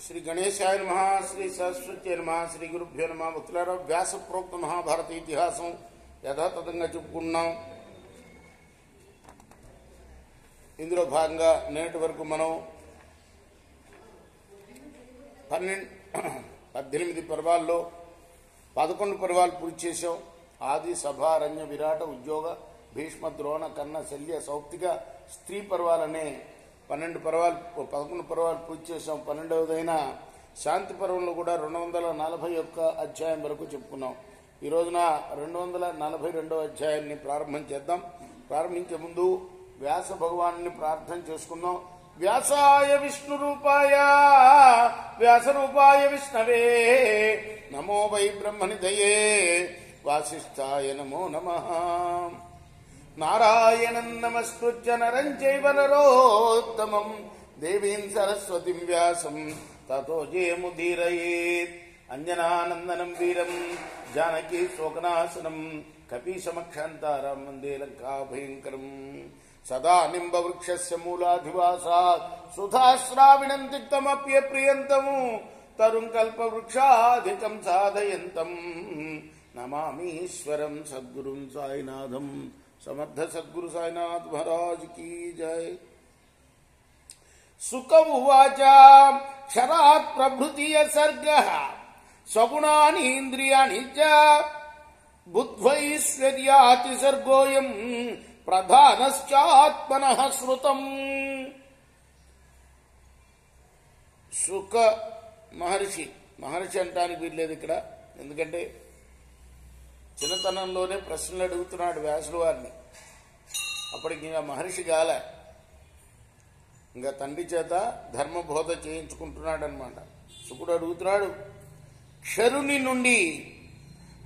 श्री गणेशाय नमः, श्री सरस्वती नमः, श्री गुरुभ्यो नमः. మిత్రులారా, వ్యాస ప్రోక్త మహాభారత ఇతిహాసం యథాతథంగా చెప్పుకున్నాం. ఇందులో భాగంగా నేటి వరకు మనం 18 పర్వాల్లో 11 పర్వాలు పూర్తి చేశాం. ఆది, సభ, అరణ్య, విరాట, ఉద్యోగ, భీష్మ, ద్రోణ, కర్ణ, శల్య, సౌప్తిక, స్త్రీ పర్వాలనే 11 పర్వాలు పూర్తి చేశాం. 12వదైన శాంతి పర్వంలో కూడా 241 అధ్యాయం వరకు చెప్పుకున్నాం. ఈ రోజున 242వ అధ్యాయాన్ని ప్రారంభం చేద్దాం. ప్రారంభించే ముందు వ్యాస భగవాను ప్రార్థన చేసుకుందాం. వ్యాసాయ విష్ణు రూపాయ వ్యాస రూపాయ విష్ణవే నమో వై బ్రహ్మనిధయే వాసిష్ఠాయ నమో నమః. నారాయణం నమస్కృత్య నరం చైవ నరోత్తమం దేవీం సరస్వతిం వ్యాసం తతో జయముదీరయేత్. అంజనానందనం వీరం జానకీ శోకనాశనం కపీశమక్షాంతారం వందే లంకాభయంకరం. సదా నింబవృక్షస్య మూలాధివాసాత్ సుధాశ్రావిణం తిక్తమప్యప్రియంతం తరుం కల్పవృక్షాధికం సాధయంతం నమామీశ్వరం సద్గురుం సాయినాథం. సమర్థ సద్గురు సాయినాథ్ మహారాజ్ की जय. సుక ఉవాచ క్షరాత్ ప్రభృతి సర్గః సగుణాని ఇంద్రియాణి చ బుద్ధ్వైశ్వర్యాతి సర్గోయం ప్రధానశ్చాత్మనః శ్రుతం. సుక మహర్షి అంటానికి వీల్లేదు ఇక్కడ, ఎందుకంటే చిన్నతనంలోనే ప్రశ్నలు అడుగుతున్నాడు వ్యాసుల వారిని. అప్పటికి ఇంకా మహర్షి గాలే, ఇంకా తండ్రి చేత ధర్మబోధ చేయించుకుంటున్నాడు అనమాట. శుకుడు అడుగుతున్నాడు, క్షరుని నుండి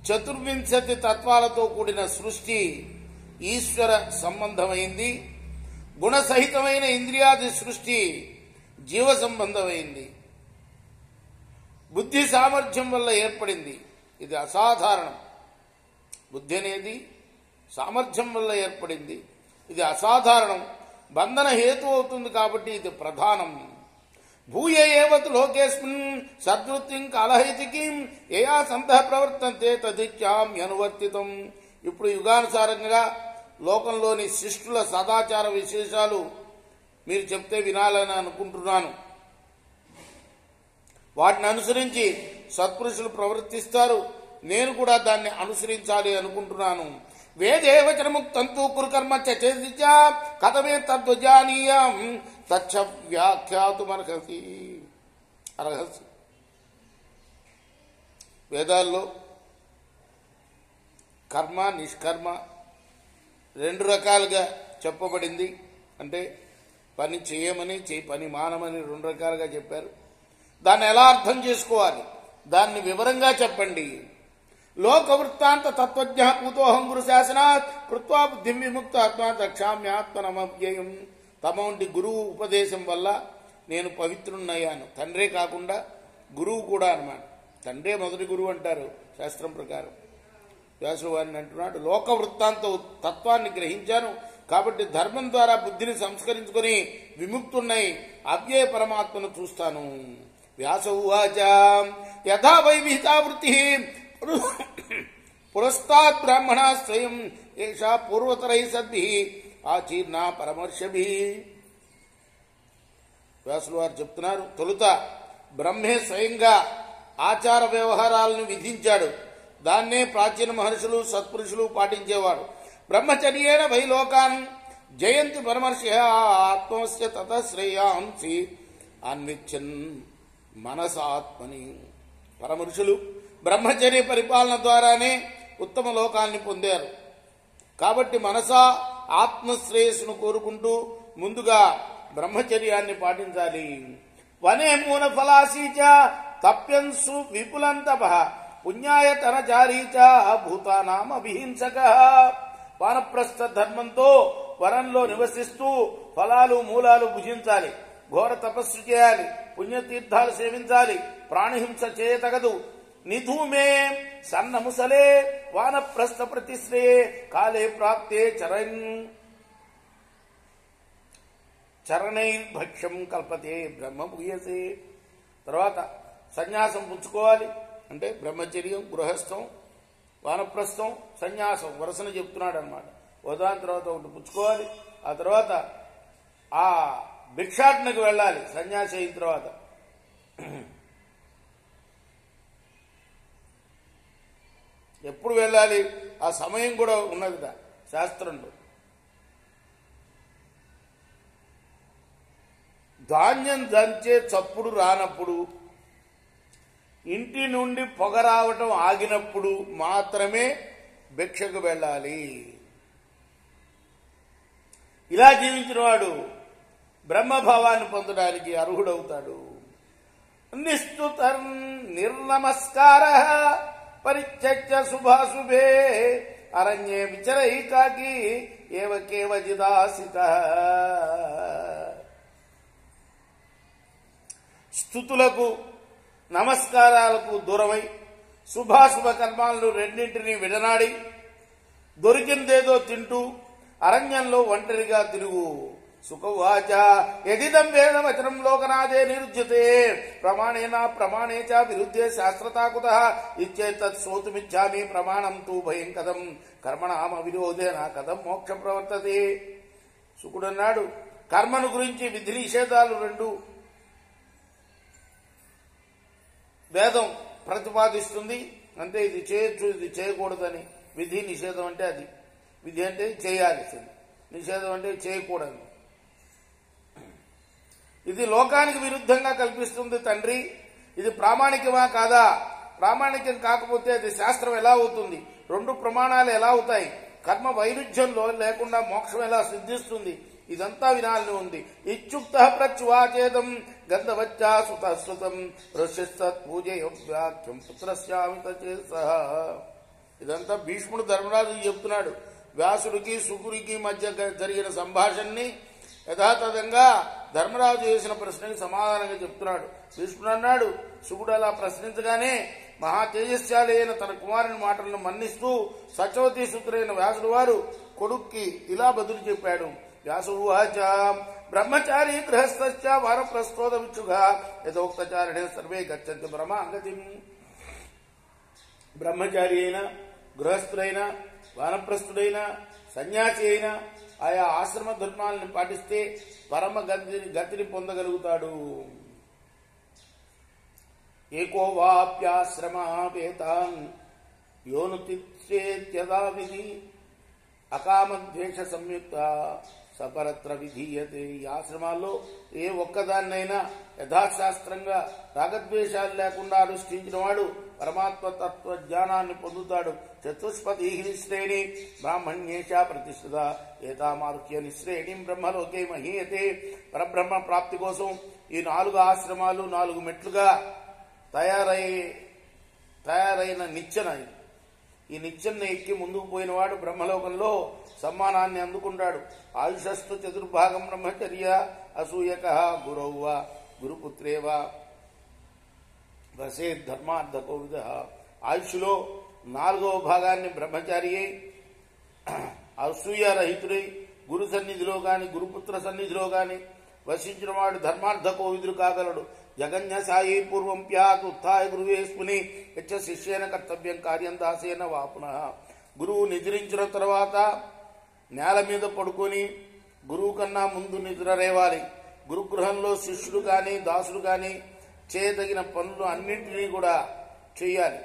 24 తత్వాలతో కూడిన సృష్టి ఈశ్వర సంబంధమైంది, గుణసహితమైన ఇంద్రియాది సృష్టి జీవ సంబంధమైంది, బుద్ధి సామర్థ్యం వల్ల ఏర్పడింది. ఇది అసాధారణం. బుద్ధి అనేది సామర్థ్యం వల్ల ఏర్పడింది, ఇది అసాధారణం, బంధన హేతు అవుతుంది కాబట్టి ఇది ప్రధానం. భూయ ఏవత్ లోకేస్మిన్ సద్వృత్తిం కాలహైతికీం ఏయా సంతః ప్రవర్తంతే తదిత్యామ్యనువర్తితం. ఇప్పుడు యుగానుసారంగా లోకంలోని శిష్టుల సదాచార విశేషాలు మీరు చెప్తే వినాలని అనుకుంటున్నాను. వాటిని అనుసరించి సత్పురుషులు ప్రవర్తిస్తారు, నేను కూడా దాన్ని అనుసరించాలి అనుకుంటున్నాను. వేదే వచనముక్తంతు కురుకర్మ చేతి కథమే తద్వజానీయం తచ్చ వ్యాఖ్యాతుమర్హసి. వేదాల్లో కర్మ నిష్కర్మ 2 రకాలుగా చెప్పబడింది. అంటే పని చేయమని పని మానమని 2 రకాలుగా చెప్పారు. దాన్ని ఎలా అర్థం చేసుకోవాలి, దాన్ని వివరంగా చెప్పండి. లోక వృత్తాంత తత్వజ్ఞ పూతోహం గురు శాసనాత్ కృత్వా బుద్ధిం విముక్త ఆత్మ దక్షామ్యాత్మనమవ్యయం. తమ వంటి గురువు ఉపదేశం వల్ల నేను పవిత్రున్నయ్యాను. తండ్రే కాకుండా గురువు కూడా అన్నమాట. తండ్రే మొదటి గురువు అంటారు శాస్త్రం ప్రకారం. వ్యాసుల వారిని అంటున్నాడు, లోక వృత్తాంత తత్వాన్ని గ్రహించాను కాబట్టి ధర్మం ద్వారా బుద్ధిని సంస్కరించుకొని విముక్తున్నై అవ్యయ పరమాత్మను చూస్తాను. వ్యాస ఉవాచ యథా వై విహితా వృత్తి పురస్తాత్ బ్రాహ్మణ స్వయం ఏషా పూర్వతరై సద్భి ఆచీర్ణా పరమర్షభి. వ్యాసుల వారు చెప్తున్నారు, తొలుత బ్రహ్మే స్వయంగా ఆచార వ్యవహారాలను విధించాడు. దాన్నే ప్రాచీన మహర్షులు సత్పురుషులు పాటించేవాడు. బ్రహ్మచర్యేణ వై లోకాన్ జయంతి పరమర్షి ఆత్మస్య తత శ్రేయాంసి అన్విచ్చన్ మనసాత్మని. పరమర్షులు బ్రహ్మచర్య పరిపాలన ద్వారానే ఉత్తమ లోకాన్ని పొందారు. కాబట్టి మనసా ఆత్మశ్రేయస్సును కోరుకుంటూ ముందుగా బ్రహ్మచర్యాన్ని పాటించాలి. వనే మూల ఫలాసీచ తప్యన్సు విపులంతప పుణ్యాయ తనచారీచ భూతానాం అభిహింసక. వానప్రస్థ ధర్మంతో వనంలో నివసిస్తూ ఫలాలు మూలాలు భుజించాలి, ఘోర తపస్సు చేయాలి, పుణ్యతీర్థాలు సేవించాలి, ప్రాణిహింస చేయతగదు. నిధూమే సన్నముసలే వానప్రస్థ ప్రతిశ్రే కాలే ప్రాప్తే చరణైర్భక్ష్యం కల్పతే బ్రహ్మ భూయసే. తర్వాత సన్యాసం పుచ్చుకోవాలి. అంటే బ్రహ్మచర్యం, గృహస్థం, వానప్రస్థం, సన్యాసం వరుసన చెప్తున్నాడు అనమాట. ఒకదాని తర్వాత ఒకటి పుచ్చుకోవాలి. ఆ తర్వాత ఆ భిక్షాటనకు వెళ్ళాలి సన్యాసి అయిన తర్వాత. ఎప్పుడు వెళ్ళాలి ఆ సమయం కూడా ఉన్నదిగా శాస్త్రంలో. ధాన్యం దంచే చప్పుడు రానప్పుడు, ఇంటి నుండి పొగ రావటం ఆగినప్పుడు మాత్రమే భిక్షకు వెళ్ళాలి. ఇలా జీవించిన వాడు బ్రహ్మభావాన్ని పొందడానికి అర్హుడవుతాడు. నిస్తుతర్ నిర్నమస్కార పరిత్యజ్య శుభాశుభే అరణ్యే విచరైకాకి ఏవ కేవజిదాసిత. స్థుతులకు నమస్కారాలకు దూరమై శుభాశుభ కర్మాలను రెండింటినీ విడనాడి దొరికిందేదో తింటూ అరణ్యంలో ఒంటరిగా తిరుగు. సుఖవాచ యదిదం వేదవచనం లోకనాథే నిరుజ్యతే ప్రమాణేన ప్రమాణే చ విరుద్ధే శాస్త్రతాకుత ఇచ్చేతత్ శ్రోతుమిచ్చామి ప్రమాణం తు భయం కథం కర్మణామ విరోధేన కథం మోక్ష ప్రవర్తతే. శుకుడన్నాడు, కర్మను గురించి విధి నిషేధాలు రెండు వేదం ప్రతిపాదిస్తుంది. అంటే ఇది చేయొచ్చు, ఇది చేయకూడదని. విధి నిషేధం అంటే అది. విధి అంటే చేయాల్సింది, నిషేధం అంటే చేయకూడదు. ఇది లోకానికి విరుద్ధంగా కల్పిస్తుంది తండ్రి. ఇది ప్రామాణికమా కాదా? ప్రామాణికం కాకపోతే అది శాస్త్రం ఎలా అవుతుంది? రెండు ప్రమాణాలు ఎలా అవుతాయి? కర్మ వైరుధ్యంలో లేకుండా మోక్షం ఎలా సిద్ధిస్తుంది? ఇదంతా వినాలని ఉంది. ఇత్యుక్త ప్రత్యువాచేదం గంధవచ్చా సుతశ్రుతం ఋషిస్తత్ పూజయోగ్యాఖ్యం పుత్రస్యామిత చేసహ. ఇదంతా భీష్ముడు ధర్మరాజుకి చెప్తున్నాడు. వ్యాసుడికి శుకుడికి మధ్య జరిగిన సంభాషణని యథాతథంగా ధర్మరాజు చేసిన ప్రశ్నకి సమాధానంగా చెప్తున్నాడు. భీష్ముడు అన్నాడు, శుకుడు అలా ప్రశ్నించగానే మహా తేజస్శాలి అయిన తన కుమారుని మాటలను మన్నిస్తూ సత్యవతీ సుతుడైన వ్యాసుడు వారు కొడుక్కి ఇలా బదులు చెప్పాడు. వ్యాసువాచ బ్రహ్మచారి గృహస్థ వారప్రస్థోద విచ్చుగా యథోక్తచారిణే సర్వే గచ్చంతి బ్రహ్మాంగతి. బ్రహ్మచారి అయినా, గృహస్థుడైనా, వానప్రస్థుడైనా, సన్యాసి అయినా ఆయా ఆశ్రమ ధర్మాలను పాటిస్తే పరమ గతిని పొందగలుగుతాడు. ఏకో వాప్యాశ్రమావేతాన్ యోనుతిథ్యేత్యదా విధి అకామద్వేష సంయుక్త సపరత్ర విధీయతే. ఈ ఆశ్రమాల్లో ఏ ఒక్కదాన్నైనా యథాశాస్త్రంగా రాగద్వేషాలు లేకుండా అనుష్ఠించిన వాడు పరమాత్మ తత్వ జ్ఞానాన్ని పొందుతాడు. చతుష్పతి శ్రేణి బ్రాహ్మణ్యేష ప్రతిష్ఠిత ఏతామారుహ్య నిశ్రేణి బ్రహ్మలోకే మహీయతే. పరబ్రహ్మ ప్రాప్తి కోసం ఈ 4 ఆశ్రమాలు 4 మెట్లుగా తయారైన నిచ్చెన. ఈ నిచ్చెన ఎక్కి ముందుకు పోయినవాడు బ్రహ్మలోకంలో సమ్మానాన్ని అందుకుంటాడు. ఆయుషస్తు చతుర్భాగం బ్రహ్మచర్య అసూయక గురౌవ గురుపుత్రేవ వసే ధర్మార్థకో విధ. ఆయుష్లో 4వ భాగాన్ని బ్రహ్మచారి అయి అసూయారహితుడై గురు సన్నిధిలో గాని గురుపుత్ర సన్నిధిలో గాని వసించిన వాడు ధర్మార్థకోవిదుడు కాగలడు. జగన్య సాయి పూర్వం ప్యాత్ ఉత్థాయ గురువేస్ముని యచ్చ శిష్యేన కర్తవ్యం కార్యం దాసేన వాపున. గురువు నిద్రించిన తర్వాత నేల మీద పడుకొని గురువు కన్నా ముందు నిద్ర రేవాలి. గురుగృహంలో శిష్యుడు కానీ దాసుడు కానీ చేయదగిన పనులు అన్నింటినీ కూడా చేయాలి.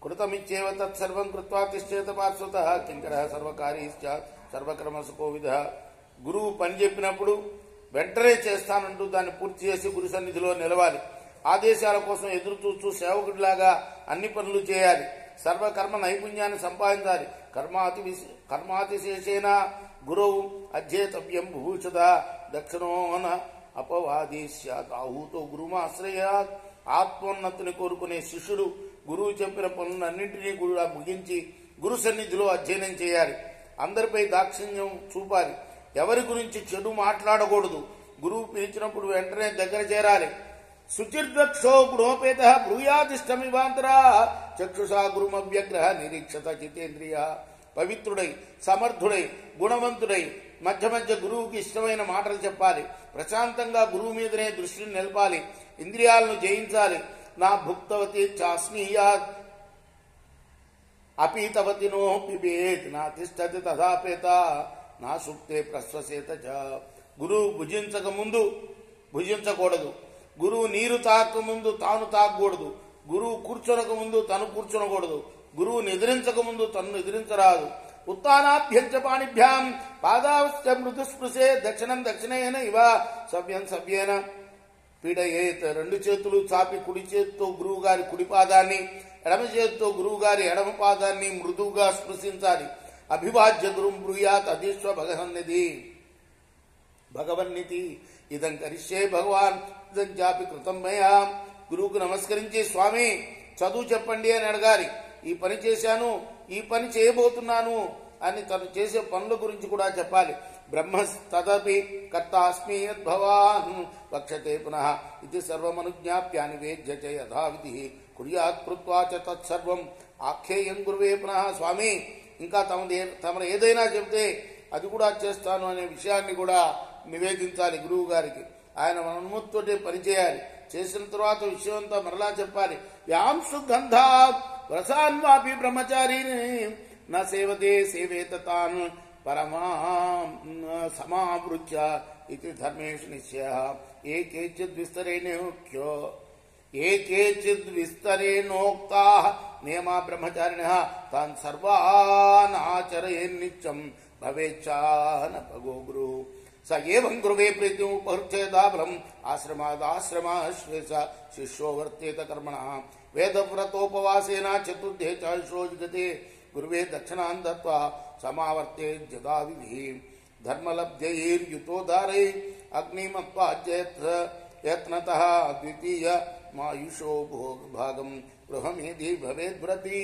కృతమిచ్చేవ తత్సర్వం కృత్వా తిష్టేత పార్శ్వత కింకర సర్వకారీ సర్వకర్మసు కోవిధ. గురువు పని చెప్పినప్పుడు వెంటనే చేస్తానంటూ దాన్ని పూర్తి చేసి గురు సన్నిధిలో నిలవాలి. ఆదేశాల కోసం ఎదురు చూస్తూ సేవకుడిలాగా అన్ని పనులు చేయాలి. సర్వకర్మ నైపుణ్యాన్ని సంపాదించాలి. కర్మాతిశేషేన గురువు అధ్యేతవ్యం భూషద దక్షిణోన అపవాది స్యాత్. ఆహూతో గురుమాశ్రయాత్. ఆత్మోన్నతిని కోరుకునే శిష్యుడు గురువు చెప్పిన పనులన్నింటినీ కూడా ముగించి గురు సన్నిధిలో అధ్యయనం చేయాలి. అందరిపై దాక్షిణ్యం చూపాలి. ఎవరి గురించి చెడు మాట్లాడకూడదు. గురువు పిలిచినప్పుడు వెంటనే దగ్గర చేరాలి. శుచిర్దక్షో గుణోపేత బ్రూయాదిష్టమివాంతరా చక్షుషా గురుమవ్యగ్రహ నిరీక్షత చితేంద్రియ. పవిత్రుడై, సమర్థుడై, గుణవంతుడై, మధ్య మధ్య గురువుకి ఇష్టమైన మాటలు చెప్పాలి. ప్రశాంతంగా గురువు మీదనే దృష్టిని నిలపాలి. ఇంద్రియాలను జయించాలి. నా భుక్తవతి చాస్నీయాత్ అపీతవతి నో పిబేత్ నా తిష్టతి తథాపేత నా సుక్తే ప్రశ్వసేత చ. గురువు భుజించక ముందు భుజించకూడదు. గురువు నీరు తాగక ముందు తాను తాగకూడదు. గురువు కూర్చొనక ముందు తను కూర్చొనకూడదు. గురువు నిద్రించక ముందు తను నిద్రించరాదు. ఉత్తానాభ్యంచ పాణిభ్యాం పాదాశ్చ మృదుస్పృశే దక్షిణం దక్షిణేన ఇవ సవ్యం సవ్యేన పీడయేత్. రెండు చేతులు చాపి కుడి చేతితో గురువు గారి కుడి పాదాన్ని, ఎడమ చేతితో గురువు గారి ఎడమ పాదాన్ని మృదువుగా స్పృశించాలి. అభివాజ్య గురుం బ్రూయాత్ అధీశ్వ భగవన్నితి ఇదం కరిష్యే భగవాన్ ఇదం చాపి కృతం మయా. గురువుకు నమస్కరించి స్వామి చదువు చెప్పండి అని అడగాలి. ఈ పని చేశాను, ఈ పని చేయబోతున్నాను అని తను చేసే పనుల గురించి కూడా చెప్పాలి. బ్రహ్మస్తదపి కర్తాస్మి యద్భవాన్ వక్షతే పునః ఇది సర్వమనుజ్ఞాప్య నివేద్య చ యథావిధి కుర్యాత్ కృత్వా చ తత్సర్వం ఆఖ్యేయం గురువే పునః. స్వామి ఇంకా తమరు ఏదైనా చెబితే అది కూడా చేస్తాను అనే విషయాన్ని కూడా నివేదించాలి గురువు గారికి. ఆయన అనుమతితోటే పనిచేయాలి. చేసిన తర్వాత విషయం అంతా మరలా చెప్పాలి. యాం సుగంధా రసాన్వాపి బ్రహ్మచారిని నా సేవతే సేవేత తాన్ పరమా సమావృత్య ఇది ధర్మేషు నిశ్చయః. ఏకేచిద్ విస్తరేణోక్తాః నియమా బ్రహ్మచారిణః తాన్ సర్వాన్ ఆచరయేన్నిత్యం భవేచ్ఛాన భగో గురు. స ఏవం గురువే ప్రీతిం ఉపహృచ్ఛేదాఫలం ఆశ్రమాదాశ్రమాశ్వేష శిష్యో వర్తేత కర్మణః వేదవ్రతోపవాసేన చతుర్థే చాయుషోజగతే గురువే దక్షిణాన్ దత్వా సమావర్తే జదావిధి ధర్మలబ్ధైర్యుతోదారై అగ్నిమత్వాజ్యత్నతః ద్వితీయ మాయుషో భాగం గృహమేధి భవేద్వ్రతి.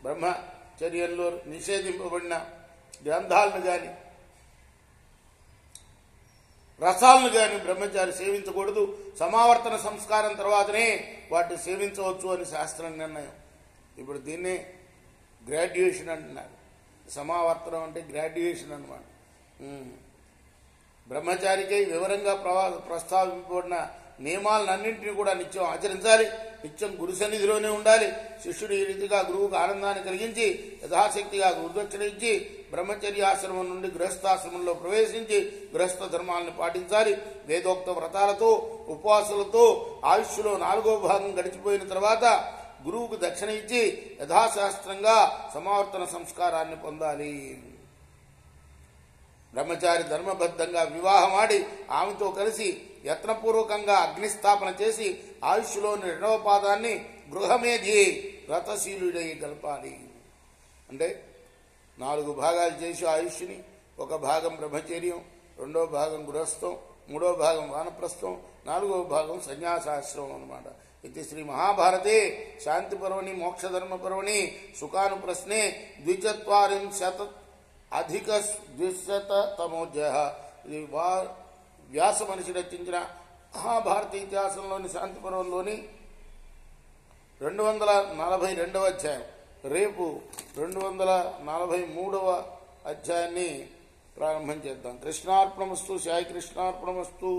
బ్రహ్మచర్యంలో నిషేధింపబడిన గ్రంథాలను గాని రసాలను గాని బ్రహ్మచారి సేవించకూడదు. సమావర్తన సంస్కారం తర్వాతనే వాటిని సేవించవచ్చు అని శాస్త్రం నిర్ణయం. ఇప్పుడు దీన్నే గ్రాడ్యుయేషన్ అంటున్నారు. సమావర్తనం అంటే గ్రాడ్యుయేషన్ అన్నమాట. బ్రహ్మచారికై వివరంగా ప్రస్తావింపబడిన నియమాలన్నింటినీ కూడా నిత్యం ఆచరించాలి. నిత్యం గురు సన్నిధిలోనే ఉండాలి. శిష్యుడు ఈ రీతిగా గురువుకు ఆనందాన్ని కలిగించి యథాశక్తిగా గురుదక్షిణ ఇచ్చి బ్రహ్మచర్యాశ్రమం నుండి గృహస్థాశ్రమంలో ప్రవేశించి గృహస్థ ధర్మాలను పాటించాలి. వేదోక్త వ్రతాలతో ఉపవాసాలతో ఆయుష్లో 4వ భాగం గడిచిపోయిన తర్వాత గురువుకు దక్షిణ ఇచ్చి యథాశాస్త్రంగా సమావర్తన సంస్కారాన్ని పొందాలి. బ్రహ్మచారి ధర్మబద్ధంగా వివాహమాడి ఆమెతో కలిసి యత్నపూర్వకంగా అగ్నిస్థాపన చేసి ఆయుష్లోని 2వ పాదాన్ని గృహమేధి వ్రతశీలుడై గలపాలి. అంటే 4 భాగాలు చేసి ఆయుష్ని, 1 భాగం బ్రహ్మచర్యం, 2వ భాగం గృహస్థం, 3వ భాగం వానప్రస్థం, 4వ భాగం సన్యాసాశ్రమం అన్నమాట. ఇది శ్రీ మహాభారతే శాంతి పర్వణి మోక్షధర్మ పర్వణి సుఖానుప్రశ్నే 240-అధిక-200తమోధ్యాయ. ఇది వ్యాస మనిషి రచించిన మహాభారత ఇతిహాసంలోని శాంతి పర్వంలోని 242వ అధ్యాయం. రేపు 243వ అధ్యాయాన్ని ప్రారంభం చేద్దాం. కృష్ణార్పణమస్తు. సాయి కృష్ణార్పణమస్తు.